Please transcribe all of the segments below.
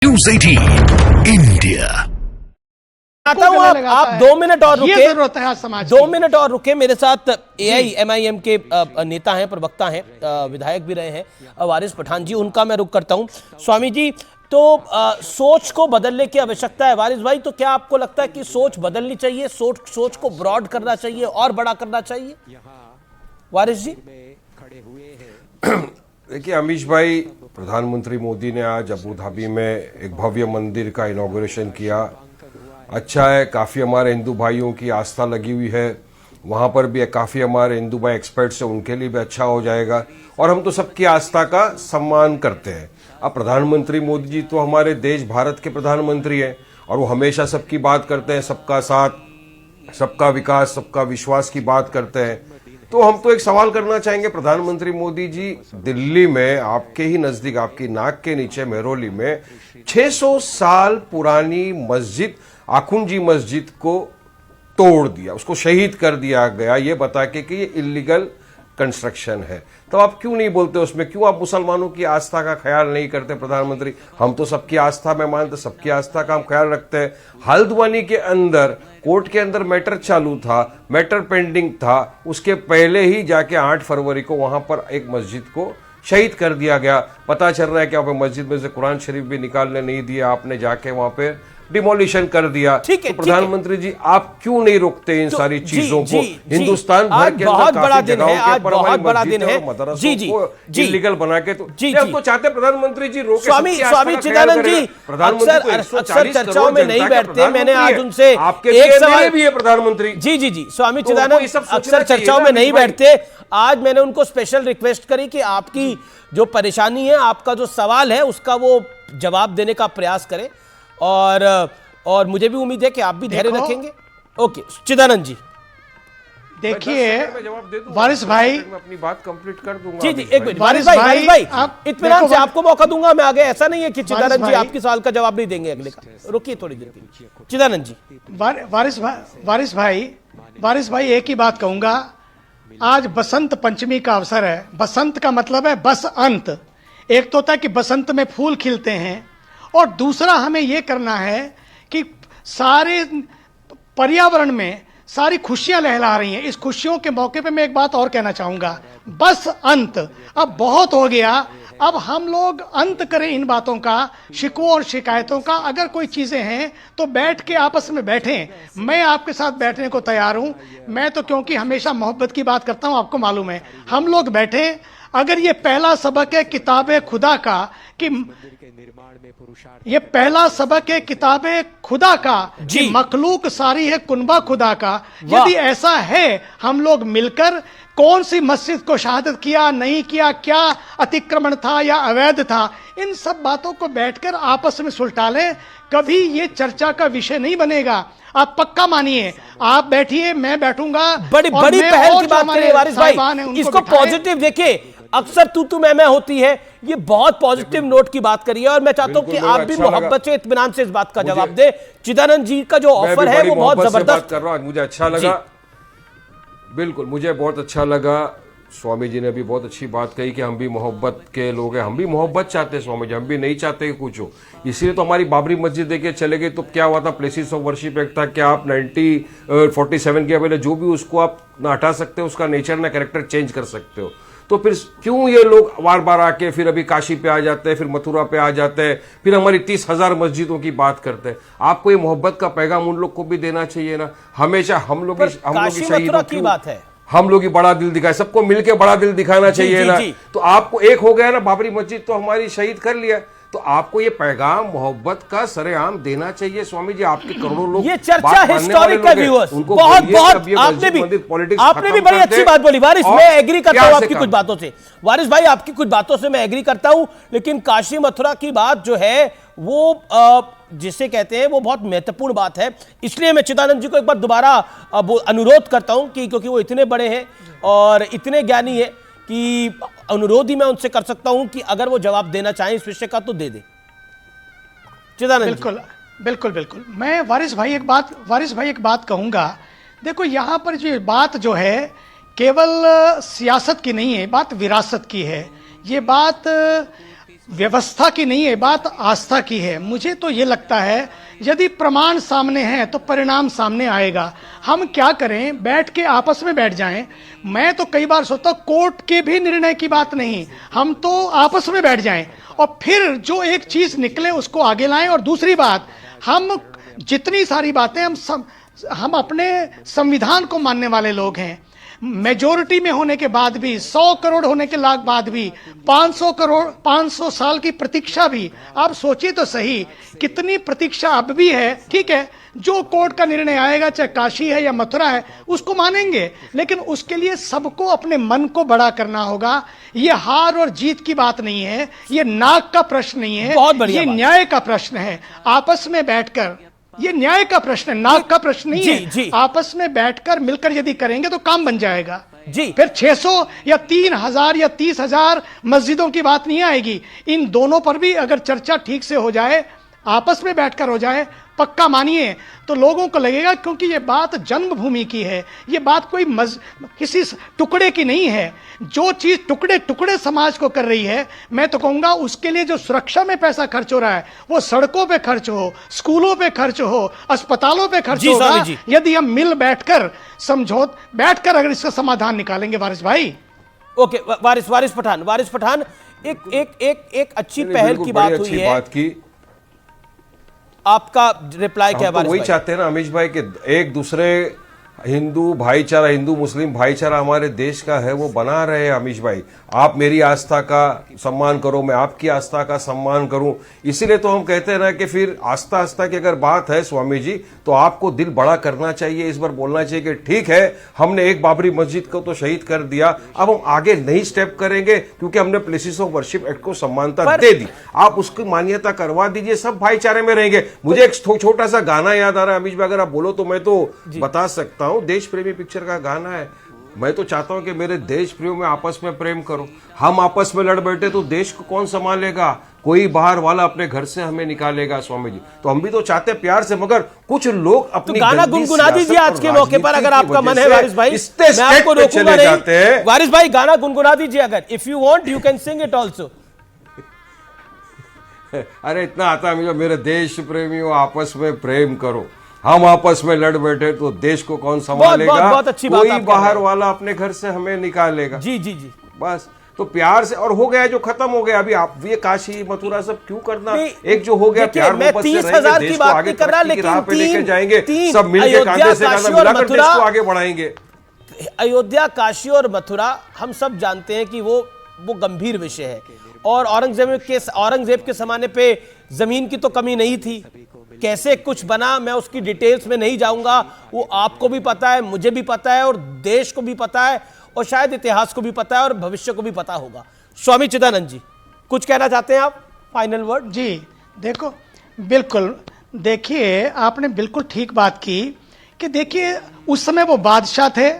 News 18 India. आता हूं आप 2 मिनट और रुके। जरूरत है आज समाज 2 मिनट और रुके। मेरे साथ एआईएमआईएम के नेता हैं, प्रवक्ता हैं, विधायक भी रहे हैं वारिस पठान जी, उनका मैं रुख करता हूं। स्वामी जी, तो सोच को बदलने की आवश्यकता है। वारिस भाई, तो क्या आपको लगता है कि सोच बदलनी चाहिए, सोच को ब्रॉड करना चाहिए और बड़ा करना चाहिए? वारिस जी। देखिए अमीश भाई, प्रधानमंत्री मोदी ने आज अबू धाबी में एक भव्य मंदिर का इनॉग्रेशन किया। अच्छा है, काफ़ी हमारे हिंदू भाइयों की आस्था लगी हुई है वहाँ पर भी। काफ़ी हमारे हिंदू भाई एक्सपर्ट्स हैं, उनके लिए भी अच्छा हो जाएगा। और हम तो सबकी आस्था का सम्मान करते हैं। अब प्रधानमंत्री मोदी जी तो हमारे देश भारत के प्रधानमंत्री हैं और वो हमेशा सबकी बात करते हैं, सबका साथ, सबका विकास, सबका विश्वास की बात करते हैं। तो हम तो एक सवाल करना चाहेंगे, प्रधानमंत्री मोदी जी दिल्ली में आपके ही नजदीक, आपकी नाक के नीचे मेहरौली में 600 साल पुरानी मस्जिद आखुंजी मस्जिद को तोड़ दिया, उसको शहीद कर दिया गया, ये बता के कि ये इलीगल कंस्ट्रक्शन है। तो आप क्यों नहीं बोलते उसमें? क्यों आप मुसलमानों की आस्था का ख्याल नहीं करते प्रधानमंत्री? हम तो सबकी आस्था में मानते, सबकी आस्था का हम ख्याल रखते हैं। हल्द्वानी के अंदर कोर्ट के अंदर मैटर चालू था, मैटर पेंडिंग था, उसके पहले ही जाके 8 फरवरी को वहां पर एक मस्जिद को शहीद कर दिया गया। पता चल रहा है कि आप मस्जिद में से कुरान शरीफ भी निकालने नहीं दिया, आपने जाके वहां पे डिमोलिशन कर दिया। ठीक है, तो प्रधानमंत्री जी, आप क्यों नहीं रोकते इन सारी चीजों को? हिंदुस्तान भर के बहुत बड़ा दिन है, आज पर बहुत बड़ा दिन है। जी जी जी, इलीगल बना के तो हम तो चाहते प्रधानमंत्री जी रोके। स्वामी चिदानंद जी अक्सर चर्चाओं में नहीं बैठते। मैंने आज उनसे एक सवाल भी है प्रधानमंत्री जी जी जी स्वामी चिदानंद अक्सर चर्चाओं में नहीं बैठते। आज मैंने उनको स्पेशल रिक्वेस्ट करी कि आपकी जो परेशानी है, आपका जो सवाल है, उसका वो जवाब देने का प्रयास करें। और मुझे भी उम्मीद है कि आप भी धैर्य रखेंगे। ओके चिदानंद जी। देखिए वारिस भाई, मैं अपनी बात कंप्लीट कर दूंगा। जी जी, एक मिनट वारिस भाई इत्मीनान से आपको मौका दूंगा मैं आगे। ऐसा नहीं है कि चिदानंद जी आपके सवाल का जवाब नहीं देंगे अगले का। रुकिए थोड़ी देर। चिदानंद जी। वारिस भाई एक ही बात कहूंगा, आज बसंत पंचमी का अवसर है। बसंत का मतलब है बस अंत। एक तो होता है कि बसंत में फूल खिलते हैं, और दूसरा हमें यह करना है कि सारे पर्यावरण में सारी खुशियां लहरा रही हैं। इस खुशियों के मौके पे मैं एक बात और कहना चाहूंगा, बस अंत। अब बहुत हो गया, अब हम लोग अंत करें इन बातों का, शिकवों और शिकायतों का। अगर कोई चीजें हैं तो बैठ के आपस में बैठें। मैं आपके साथ बैठने को तैयार हूं। मैं तो क्योंकि हमेशा मोहब्बत की बात करता हूं, आपको मालूम है। हम लोग बैठें। अगर ये पहला सबक है किताबे खुदा का, कि ये पहला सबक है किताबे खुदा का कि मखलूक सारी है कुनबा खुदा का। यदि ऐसा है, हम लोग मिलकर कौन सी मस्जिद को शहादत किया, नहीं किया, क्या अतिक्रमण था या अवैध था, इन सब बातों को बैठकर आपस में सुलझा लें। कभी ये चर्चा का विषय नहीं बनेगा। आप पक्का मानिए, आप बैठिए, मैं बैठूंगा। बड़ी पहल की बात करिए वारिस भाई, इसको पॉजिटिव देखिए। अक्सर तू मैं होती है, ये बहुत पॉजिटिव नोट की बात करिए। और मैं चाहता हूं कि आप भी मोहब्बत से, इत्मीनान से इस बात का जवाब दे। चिदानंद जी का जो ऑफर है वो बहुत जबरदस्त कर रहा हूं, मुझे अच्छा लगा। बिल्कुल, मुझे बहुत अच्छा लगा। स्वामी जी ने भी बहुत अच्छी बात कही कि हम भी मोहब्बत के लोग हैं, हम भी मोहब्बत चाहते हैं स्वामी जी, हम भी नहीं चाहते कि कुछ हो। इसीलिए तो हमारी बाबरी मस्जिद देके चले गए। तो क्या हुआ था, प्लेसेस ऑफ वर्शिप एक था, क्या आप 1947 के पहले जो भी उसको आप ना हटा सकते हो, उसका नेचर ना कैरेक्टर चेंज कर सकते हो। तो फिर क्यों ये लोग बार बार आके फिर अभी काशी पे आ जाते हैं, फिर मथुरा पे आ जाते हैं, फिर हमारी 30,000 मस्जिदों की बात करते हैं? आपको ये मोहब्बत का पैगाम उन लोग को भी देना चाहिए ना। हमेशा हम लोग मथुरा की बात है, हम लोग ही बड़ा दिल दिखाए, सबको मिलके बड़ा दिल दिखाना चाहिए ना। तो आपको एक हो गया ना, बाबरी मस्जिद तो हमारी शहीद कर लिया, तो आपको ये पैगाम मोहब्बत का सरेआम देना चाहिए स्वामी जी। आपके करोड़ों लोग, ये चर्चा हिस्टोरिकल व्यूअर्स, बहुत आपने भी बड़ी अच्छी बात बोली वारिस। मैं एग्री करता हूं आपकी कुछ बातों से वारिस भाई, आपकी कुछ बातों से मैं एग्री करता हूं। लेकिन काशी मथुरा की बात जो है वो जिसे कहते हैं वो बहुत महत्वपूर्ण बात है। इसलिए मैं चिदानंद जी को एक बार दोबारा अनुरोध करता हूं कि क्योंकि वो इतने बड़े हैं और इतने ज्ञानी है कि अनुरोध ही मैं उनसे कर सकता हूं कि अगर वो जवाब देना चाहें इस विषय का तो दे दे। चिदानंद बिल्कुल बिल्कुल बिल्कुल। मैं वारिस भाई एक बात कहूंगा। देखो, यहां पर जो बात जो है केवल सियासत की नहीं है, बात विरासत की है। ये बात व्यवस्था की नहीं है, बात आस्था की है। मुझे तो ये लगता है यदि प्रमाण सामने है तो परिणाम सामने आएगा। हम क्या करें, बैठ के आपस में बैठ जाएं। मैं तो कई बार सोचता हूं कोर्ट के भी निर्णय की बात नहीं, हम तो आपस में बैठ जाएं और फिर जो एक चीज निकले उसको आगे लाएं। और दूसरी बात, हम जितनी सारी बातें हम अपने संविधान को मानने वाले लोग हैं। मेजोरिटी में होने के बाद भी, 100 करोड़ होने के बाद भी, 500 साल की प्रतीक्षा भी, आप सोचिए तो सही कितनी प्रतीक्षा अब भी है। ठीक है, जो कोर्ट का निर्णय आएगा, चाहे काशी है या मथुरा है, उसको मानेंगे, लेकिन उसके लिए सबको अपने मन को बड़ा करना होगा। ये हार और जीत की बात नहीं है, ये नाक का प्रश्न नहीं है, ये न्याय का प्रश्न है। आपस में बैठकर, ये न्याय का प्रश्न है, नाक का प्रश्न नहीं है। आपस में बैठकर मिलकर यदि करेंगे तो काम बन जाएगा जी। फिर 600 या 3000 या 30,000 मस्जिदों की बात नहीं आएगी। इन दोनों पर भी अगर चर्चा ठीक से हो जाए, आपस में बैठकर हो जाए, पक्का मानिए, तो लोगों को लगेगा क्योंकि ये बात जन्मभूमि की है, ये बात कोई किसी टुकड़े की नहीं है। जो चीज टुकड़े टुकड़े समाज को कर रही है, मैं तो कहूंगा उसके लिए जो सुरक्षा में पैसा खर्च हो रहा है वो सड़कों पे खर्च हो, स्कूलों पे खर्च हो, अस्पतालों पे खर्च होगा, यदि हम मिल बैठकर अगर इसका समाधान निकालेंगे। वारिस भाई, ओके, वारिस पठान एक अच्छी पहल की बात हुई है। आपका रिप्लाई क्या है? वही चाहते हैं ना अमीश भाई कि एक दूसरे हिंदू भाईचारा, हिंदू मुस्लिम भाईचारा हमारे देश का है, वो बना रहे हैं। अमीश भाई, आप मेरी आस्था का सम्मान करो, मैं आपकी आस्था का सम्मान करूं। इसीलिए तो हम कहते हैं ना कि फिर आस्था की अगर बात है स्वामी जी, तो आपको दिल बड़ा करना चाहिए, इस बार बोलना चाहिए कि ठीक है, हमने एक बाबरी मस्जिद को तो शहीद कर दिया, अब हम आगे नहीं स्टेप करेंगे क्योंकि हमने प्लेसेस ऑफ वर्शिप एक्ट को सम्मानता दे दी, आप उसकी मान्यता करवा दीजिए, सब भाईचारे में रहेंगे। मुझे एक छोटा सा गाना याद आ रहा है अमीश भाई, अगर आप बोलो तो मैं तो बता सकता हूं। देश प्रेमी पिक्चर का गाना है। मैं तो चाहता हूं कि मेरे देश प्रेमियों में आपस में प्रेम करो। हम आपस में लड़ बैठे तो देश को कौन संभालेगा? कोई बाहर वाला अपने घर से हमें निकालेगा स्वामी जी। तो हम भी तो चाहते हैं प्यार से, मगर कुछ लोग अपनी तो गाना गुनगुना दीजिए आज के मौके पर, अगर आपका मन है वारिस भाई। मैं आपको रोकूंगा नहीं। वारिस भाई गाना गुनगुना दीजिए, अगर if you want you can sing it also. अरे इतना आता है, मेरे देश प्रेमियों आपस में प्रेम करो। हम आपस में लड़ बैठे तो देश को कौन संभालेगा? बहुत अच्छी बात। कोई बाहर वाला अपने घर से हमें निकालेगा। जी, बस तो प्यार से, और हो गया जो खत्म हो गया। अभी आप ये काशी मथुरा सब क्यों करना? एक जो हो गया प्यार मोहब्बत से रहेंगे, देश को आगे तरक्की की राह पे लेके जाएंगे, सब मिलकर कांधे से कांधा मिलाकर देश को आगे बढ़ाएंगे। अयोध्या, काशी और मथुरा हम सब जानते हैं कि वो गंभीर विषय है, और औरंगजेब के जमाने पे जमीन की तो कमी नहीं थी। कैसे कुछ बना, मैं उसकी डिटेल्स में नहीं जाऊंगा, वो आपको भी पता है, मुझे भी पता है, और देश को भी पता है, और शायद इतिहास को भी पता है, और भविष्य को भी पता होगा। स्वामी चिदानंद जी, कुछ कहना चाहते हैं आप? Final word. जी देखो, बिल्कुल, देखिए आपने बिल्कुल ठीक बात की कि देखिए उस समय वो बादशाह थे,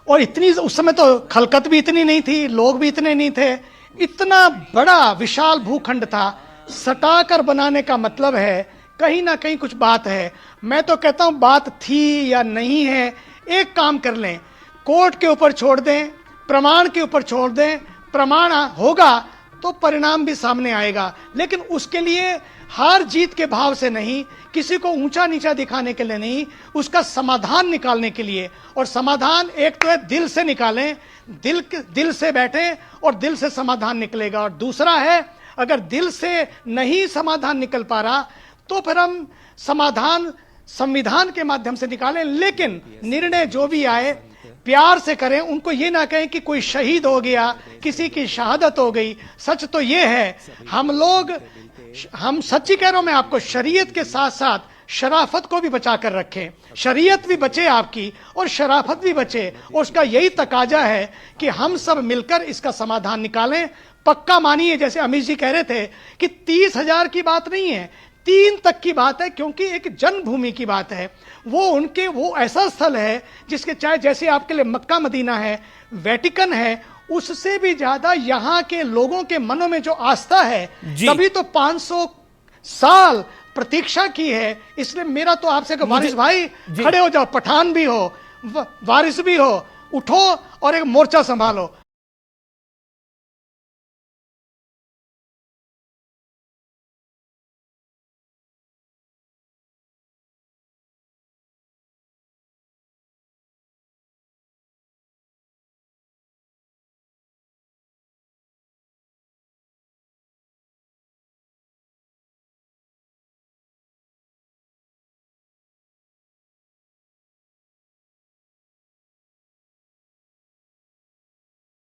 और इतनी उस समय तो खलकत भी इतनी नहीं थी, लोग भी इतने नहीं थे, इतना बड़ा विशाल भूखंड था। सटाकर बनाने का मतलब है कहीं ना कहीं कुछ बात है। मैं तो कहता हूं बात थी या नहीं है, एक काम कर लें, कोर्ट के ऊपर छोड़ दें, प्रमाण के ऊपर छोड़ दें, प्रमाण होगा तो परिणाम भी सामने आएगा। लेकिन उसके लिए हार जीत के भाव से नहीं, किसी को ऊंचा नीचा दिखाने के लिए नहीं, उसका समाधान निकालने के लिए। और समाधान एक तो है दिल से निकालें, दिल से बैठें और दिल से समाधान निकलेगा। और दूसरा है, अगर दिल से नहीं समाधान निकल पा रहा तो फिर हम समाधान संविधान के माध्यम से निकालें। लेकिन निर्णय जो भी आए प्यार से करें, उनको ये ना कहें कि कोई शहीद हो गया, किसी की शहादत हो गई। सच तो ये है, हम सच्ची कह रहा हूं मैं आपको, शरीयत के साथ साथ शराफत को भी बचा कर रखें। शरीयत भी बचे आपकी और शराफत भी बचे, और उसका यही तकाजा है कि हम सब मिलकर इसका समाधान निकालें। पक्का मानिए, जैसे अमित जी कह रहे थे कि 30,000 की बात नहीं है, 3 तक की बात है, क्योंकि एक जन्मभूमि की बात है। वो ऐसा स्थल है जिसके, चाहे जैसे आपके लिए मक्का मदीना है, वेटिकन है, उससे भी ज्यादा यहाँ के लोगों के मनों में जो आस्था है, तभी तो 500 साल प्रतीक्षा की है। इसलिए मेरा तो आपसे वारिस भाई खड़े हो जाओ, पठान भी हो, वारिस भी हो, उठो और एक मोर्चा संभालो।